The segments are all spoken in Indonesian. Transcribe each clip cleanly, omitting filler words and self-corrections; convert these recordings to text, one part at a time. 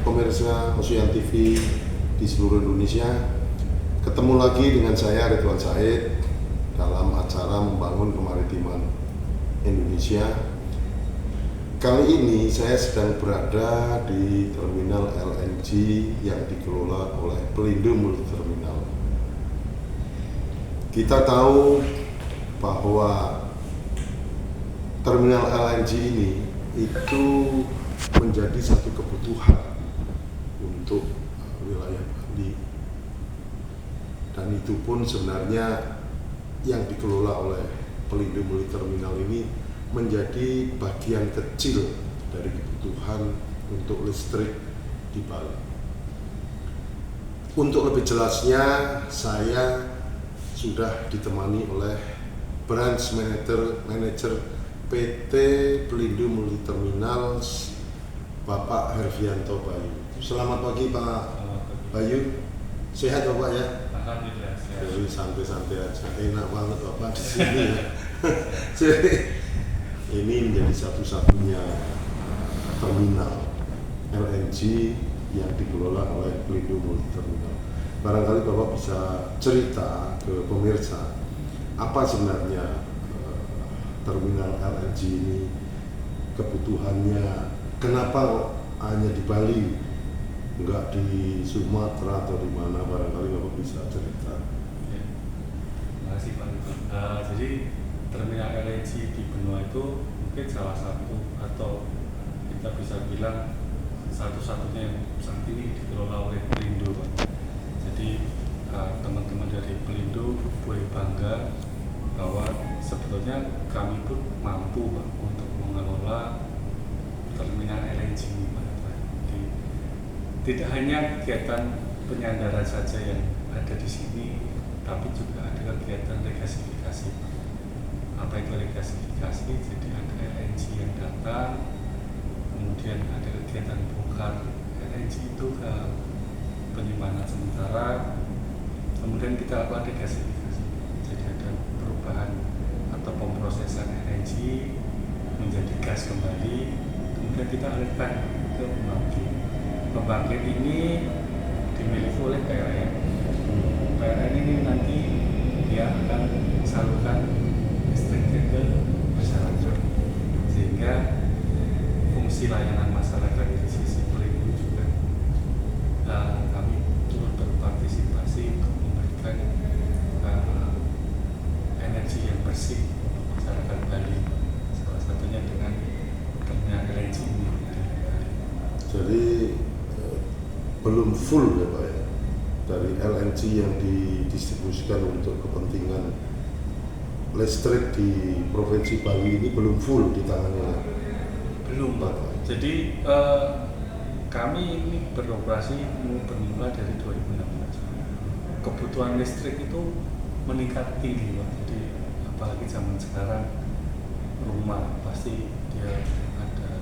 pemirsa Ocean TV di seluruh Indonesia. Ketemu lagi dengan saya Ridwan Said dalam acara Membangun Kemaritiman Indonesia. Kali ini saya sedang berada di terminal LNG yang dikelola oleh Pelindo Multi-Terminal. Kita tahu bahwa terminal LNG ini itu menjadi satu kebutuhan untuk wilayah Bali, dan itu pun sebenarnya yang dikelola oleh Pelindo Multi-Terminal ini menjadi bagian kecil dari kebutuhan untuk listrik di Bali. Untuk lebih jelasnya, saya sudah ditemani oleh Branch Manager PT Pelindo Multi-Terminal, Bapak Hervianto Bayu. Selamat pagi Pak Bayu. Sehat Bapak ya? Alhamdulillah. Jadi santai-santai aja. Enak banget Bapak di sini ya. Jadi ini menjadi satu-satunya terminal LNG yang dikelola oleh Pelindo Multi-Terminal. Barangkali Bapak bisa cerita ke pemirsa apa sebenarnya terminal LNG ini, kebutuhannya, kenapa hanya di Bali, enggak di Sumatera atau di mana, barangkali Bapak bisa cerita. Ya. Terima kasih Pak. Jadi terminal LNG di benua itu mungkin salah satu atau kita bisa bilang satu-satunya yang saat ini dikelola oleh Pelindo, Pak. Jadi teman-teman dari Pelindo boleh bangga bahwa sebetulnya kami pun mampu Pak, untuk mengelola terminal LNG ini Pak. Jadi, tidak hanya kegiatan penyandaran saja yang ada di sini, tapi juga ada kegiatan regasifikasi. Apa itu regasifikasi? Jadi ada LNG yang datang, kemudian ada kegiatan bongkar LNG itu ke penyimpanan sementara, kemudian kita lakukan regasifikasi. Jadi ada perubahan atau pemrosesan LNG menjadi gas kembali, kemudian kita alihkan ke pembangkit. Pembangkit ini dimiliki oleh PLN. PLN ini nanti dia akan salurkan listrik ke masyarakat, sehingga fungsi layanan masyarakat di sisi Pelindo juga kami turut berpartisipasi untuk memberikan energi yang bersih untuk masyarakat Bali, salah satunya dengan terminal LNG ini. Jadi belum full ya Pak ya, dari LNG yang didistribusikan untuk kepentingan listrik di Provinsi Bali ini belum full ditangani oleh Belum Pak. Jadi kami ini beroperasi bermula dari 2016. Kebutuhan listrik itu meningkat tinggi Pak. Jadi apalagi zaman sekarang rumah pasti dia ada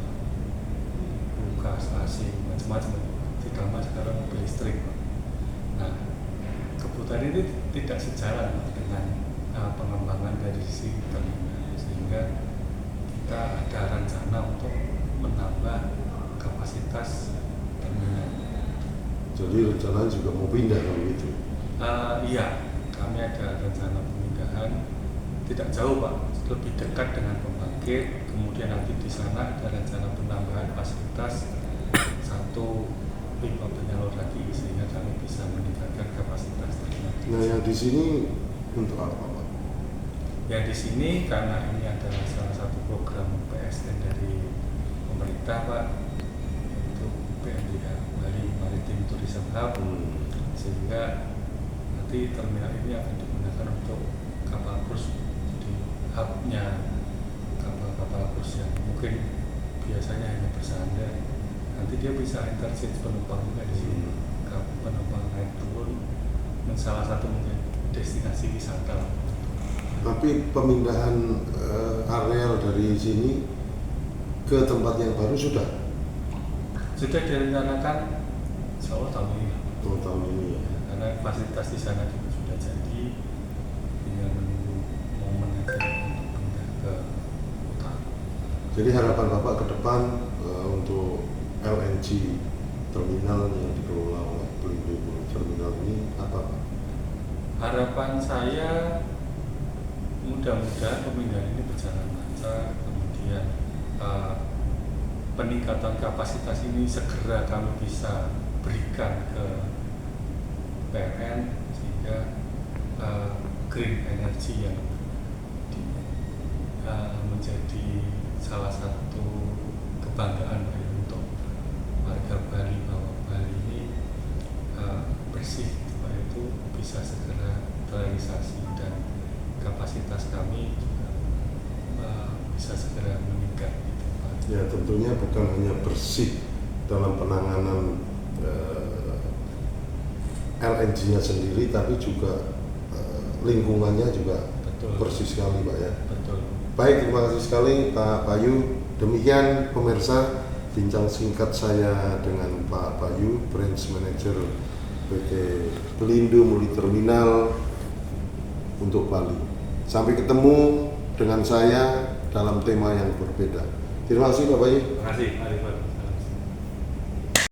kulkas, AC, macam-macam. Ditambah sekarang mobil listrik Pak. Nah, kebutuhan ini tidak sejalan Pak, dengan pengembangan dari sisi terminal, sehingga kita ada rencana untuk menambah kapasitas terminal. Jadi rencana juga mau pindah kalau gitu. Iya, kami ada rencana pemindahan tidak jauh Pak, lebih dekat dengan pembangkit. Kemudian nanti di sana ada rencana penambahan fasilitas satu pipa penyalur lagi, sehingga kami bisa meningkatkan kapasitas terminal. Nah yang di sini untuk apa Pak? Yang di sini karena ini adalah salah satu program PSN dari pemerintah Pak, untuk PMDH Bali Maritim Tourism Hub, sehingga nanti terminal ini akan digunakan untuk kapal cruise. Jadi hubnya kapal-kapal cruise yang mungkin biasanya hanya bersandar, nanti dia bisa interchange penumpang juga di sini. Penumpang naik turun, dan salah satu mungkin destinasi wisata. Tapi pemindahan areal dari sini ke tempat yang baru sudah direncanakan insya Allah tahun ini. tahun ini ya. Karena fasilitas di sana juga sudah jadi, tinggal menunggu momen aja untuk pindah ke kota. Jadi harapan Bapak ke depan untuk LNG terminal yang dikelola oleh Pelindung Muliterminal ini apa, Pak? Harapan saya mudah-mudahan pemindahan ini berjalan lancar, kemudian peningkatan kapasitas ini segera kami bisa berikan ke PLN sehingga green energy yang menjadi salah satu kebanggaan untuk warga Bali bahwa Bali ini bersih, supaya itu bisa segera terrealisasi dan kapasitas kami juga bisa segera meningkat gitu, Pak. Ya tentunya bukan hanya bersih dalam penanganan LNG-nya sendiri, tapi juga lingkungannya juga Betul. bersih sekali, Pak ya. Betul. Baik, terima kasih sekali Pak Bayu. Demikian pemirsa bincang singkat saya dengan Pak Bayu, Branch Manager PT Pelindung Muliterminal untuk Bali. Sampai ketemu dengan saya dalam tema yang berbeda. Terima kasih Pak Bayu. Terima kasih, Pak Rifan.